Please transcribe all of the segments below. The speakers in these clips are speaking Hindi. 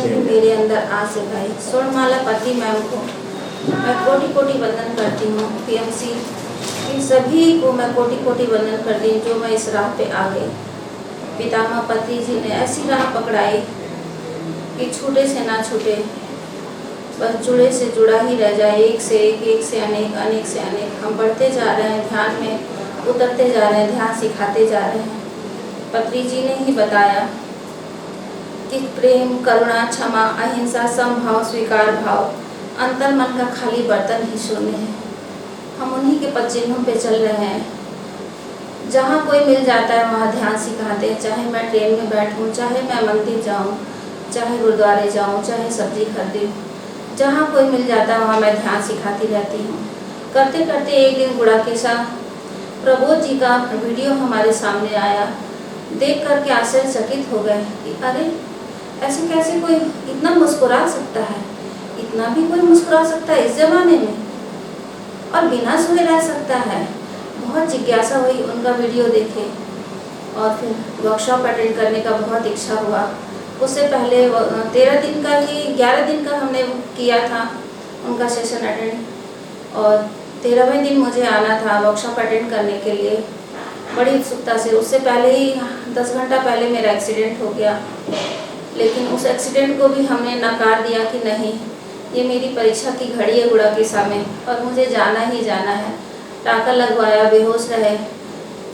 नहीं मेरे अंदर आस है भाई। स्वर्णमाला पति मैम को मैं कोटि कोटि वंदन करती हूँ। पीएमसी इन सभी को मैं कोटि कोटि वंदन करती हूँ जो मैं इस राह पे आ गई। पितामह पति जी ने ऐसी राह पकड़ाई कि छूटे से ना छूटे, बस जुड़े से जुड़ा ही रह जाए, एक से एक से अनेक, अनेक से अनेक। हम बढ़ते जा रहे हैं, ध्यान में उतरते जा रहे हैं, ध्यान सिखाते जा रहे हैं। पत्री जी ने ही बताया कि प्रेम, करुणा, क्षमा, अहिंसा, समभाव, स्वीकार भाव, अंतर मन का खाली बर्तन ही शून्य है। हम उन्हीं के पद चिन्हों पे चल रहे हैं। जहाँ कोई मिल जाता है वहाँ ध्यान सिखाते हैं। चाहे मैं ट्रेन में बैठूँ, चाहे मैं मंदिर जाऊँ, चाहे गुरुद्वारे जाऊँ, चाहे सब्जी खरीदूँ, जहाँ कोई मिल जाता है वहाँ मैं ध्यान सिखाती रहती हूँ। करते करते एक दिन गुड़ाकेशा प्रबोध जी का वीडियो हमारे सामने आया। देख करके आश्चर्यचकित हो गए कि अरे ऐसे कैसे कोई इतना मुस्कुरा सकता है, इतना भी कोई मुस्कुरा सकता है इस ज़माने में, और बिना सोए रह सकता है। बहुत जिज्ञासा हुई, उनका वीडियो देखे और फिर वर्कशॉप अटेंड करने का बहुत इच्छा हुआ। उससे पहले 13 दिन का ही 11 दिन का हमने किया था उनका सेशन अटेंड, और 13वें दिन मुझे आना था वर्कशॉप अटेंड करने के लिए बड़ी उत्सुकता से। उससे पहले ही 10 घंटा पहले मेरा एक्सीडेंट हो गया, लेकिन उस एक्सीडेंट को भी हमने नकार दिया कि नहीं, ये मेरी परीक्षा की घड़ी है गुड़ाकेशा में और मुझे जाना ही जाना है। टाँका लगवाया, बेहोश रहे,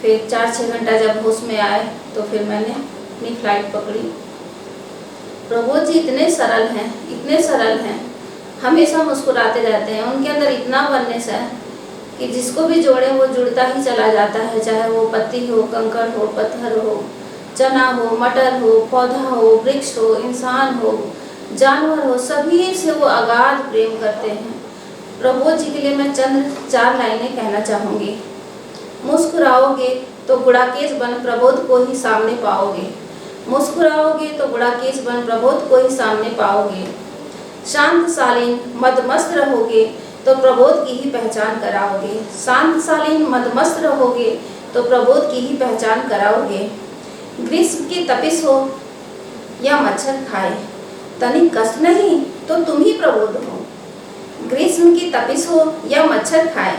फिर 4-6 घंटा जब होश में आए तो फिर मैंने अपनी फ्लाइट पकड़ी। प्रभु जी इतने सरल हैं, इतने सरल हैं, हमेशा मुस्कुराते रहते हैं। उनके अंदर इतना वननेस है कि जिसको भी जोड़े वो जुड़ता ही चला जाता है। चाहे वो पत्ती हो, कंकड़ हो, पत्थर हो, चना हो, मटर हो, पौधा हो, वृक्ष हो, इंसान हो, जानवर हो, सभी से वो अगाध प्रेम करते हैं। प्रभु जी के लिए मैं चंद 4 लाइनें कहना चाहूँगी। मुस्कुराओगे तो गुड़ाकेश बन प्रबोध को ही सामने पाओगे। मुस्कुराओगे तो गुड़ाकेश बन प्रबोध को ही सामने पाओगे। शांत शालीन मदमस्त रहोगे तो प्रबोध की ही पहचान कराओगे। शांत शालीन मदमस्त रहोगे तो प्रबोध की ही पहचान कराओगे। ग्रीष्म की तपिश हो या मच्छर खाए, तनिक कष्ट नहीं तो तुम ही प्रबोध हो। ग्रीष्म की तपिश हो या मच्छर खाए,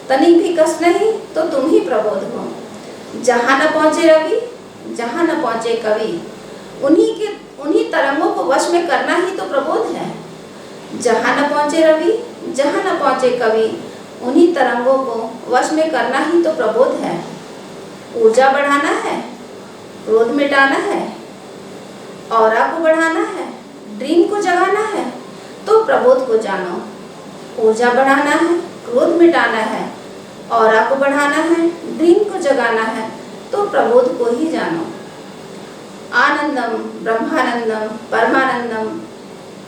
तनिक भी कष्ट नहीं तो तुम ही प्रबोध हो। जहाँ न पहुँचे रवि, जहाँ न पहुँचे कवि, उन्हीं तरंगों को वश में करना ही तो प्रबोध है। जहाँ न पहुँचे रवि, जहाँ न पहुँचे कवि, उन्हीं तरंगों को वश में करना ही तो प्रबोध है। ऊर्जा बढ़ाना है, क्रोध मिटाना है, ऑरा को बढ़ाना है, ड्रीम को जगाना है तो प्रबोध को जानो। ऊर्जा बढ़ाना है, क्रोध मिटाना है, ऑरा को बढ़ाना है, ड्रीम को जगाना है तो प्रबोध को ही जानो। आनंदम ब्रह्मानंदम परमानंदम,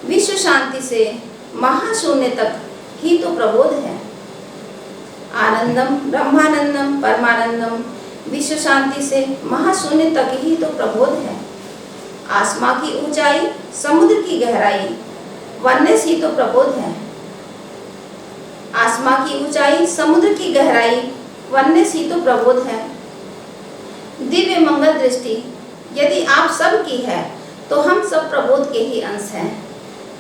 विश्व शांति से महाशून्य तक ही तो प्रबोध है। आनंदम ब्रह्मानंदम परमानंदम, विश्व शांति से महाशून्य तक ही तो प्रबोध है। आसमां की ऊंचाई, समुद्र की गहराई, वननेस ही तो प्रबोध है। आसमां की ऊंचाई, समुद्र की गहराई, वननेस ही तो प्रबोध है। दिव्य मंगल दृष्टि यदि आप सब की है तो हम सब प्रबोध के ही अंश हैं।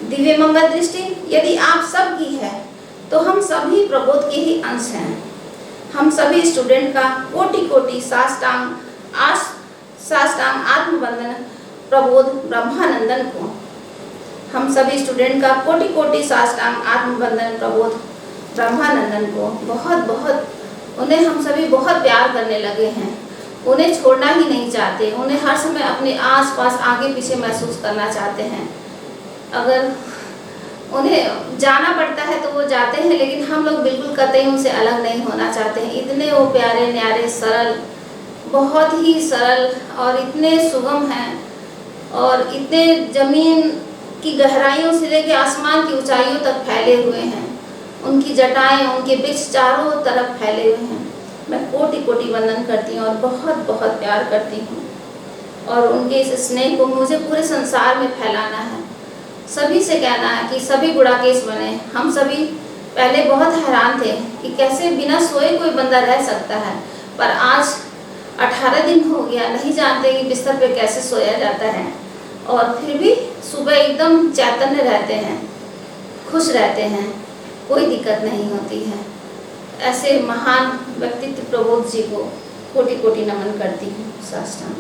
दिव्य मंगल दृष्टि यदि आप सब की है तो हम सभी प्रबोध के ही अंश हैं। हम सभी स्टूडेंट का कोटि कोटि साष्टांग आत्मवंदन प्रबोध ब्रह्मानंदन को। हम सभी स्टूडेंट का कोटि कोटि साष्टांग आत्मवंदन प्रबोध ब्रह्मानंदन को। बहुत बहुत उन्हें हम सभी बहुत प्यार करने लगे हैं। उन्हें छोड़ना ही नहीं चाहते, उन्हें हर समय अपने आस पास आगे पीछे महसूस करना चाहते हैं। अगर उन्हें जाना पड़ता है तो वो जाते हैं, लेकिन हम लोग बिल्कुल कतई उनसे अलग नहीं होना चाहते हैं। इतने वो प्यारे न्यारे सरल, बहुत ही सरल और इतने सुगम हैं, और इतने ज़मीन की गहराइयों से लेकर आसमान की ऊंचाइयों तक फैले हुए हैं। उनकी जटाएं, उनके वृक्ष चारों तरफ फैले हुए हैं। मैं कोटि कोटि वंदन करती हूँ और बहुत बहुत प्यार करती हूँ, और उनके इस स्नेह को मुझे पूरे संसार में फैलाना है। सभी से कहना है कि सभी गुड़ाकेश बने। हम सभी पहले बहुत हैरान थे कि कैसे बिना सोए कोई बंदा रह सकता है, पर आज 18 दिन हो गया, नहीं जानते कि बिस्तर पे कैसे सोया जाता है। और फिर भी सुबह एकदम चैतन्य रहते हैं, खुश रहते हैं, कोई दिक्कत नहीं होती है। ऐसे महान व्यक्तित्व प्रबोध जी को कोटि कोटि नमन करती हूँ साष्टांग।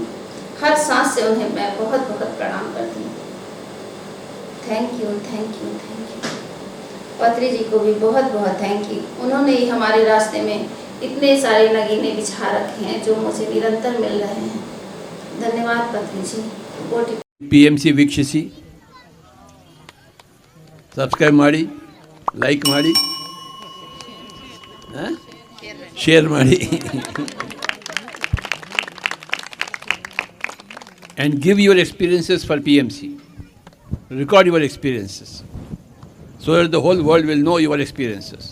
हर सांस से उन्हें मैं बहुत बहुत प्रणाम करती हूँ। Thank you, thank you, thank you. पत्री जी को भी बहुत बहुत थैंक यू। उन्होंने ही हमारे रास्ते में इतने सारे नगीने बिछा रखे हैं जो मुझे निरंतर मिल रहे हैं। धन्यवाद पत्री जी। कोटि PMC ವೀಕ್ಷಿಸಿ, ಸಬ್ಸ್ಕ್ರೈಬ್ ಮಾಡಿ, ಲೈಕ್ ಮಾಡಿ, ಶೇರ್ ಮಾಡಿ, and give your experiences for PMC. Record your experiences so that the whole world will know your experiences.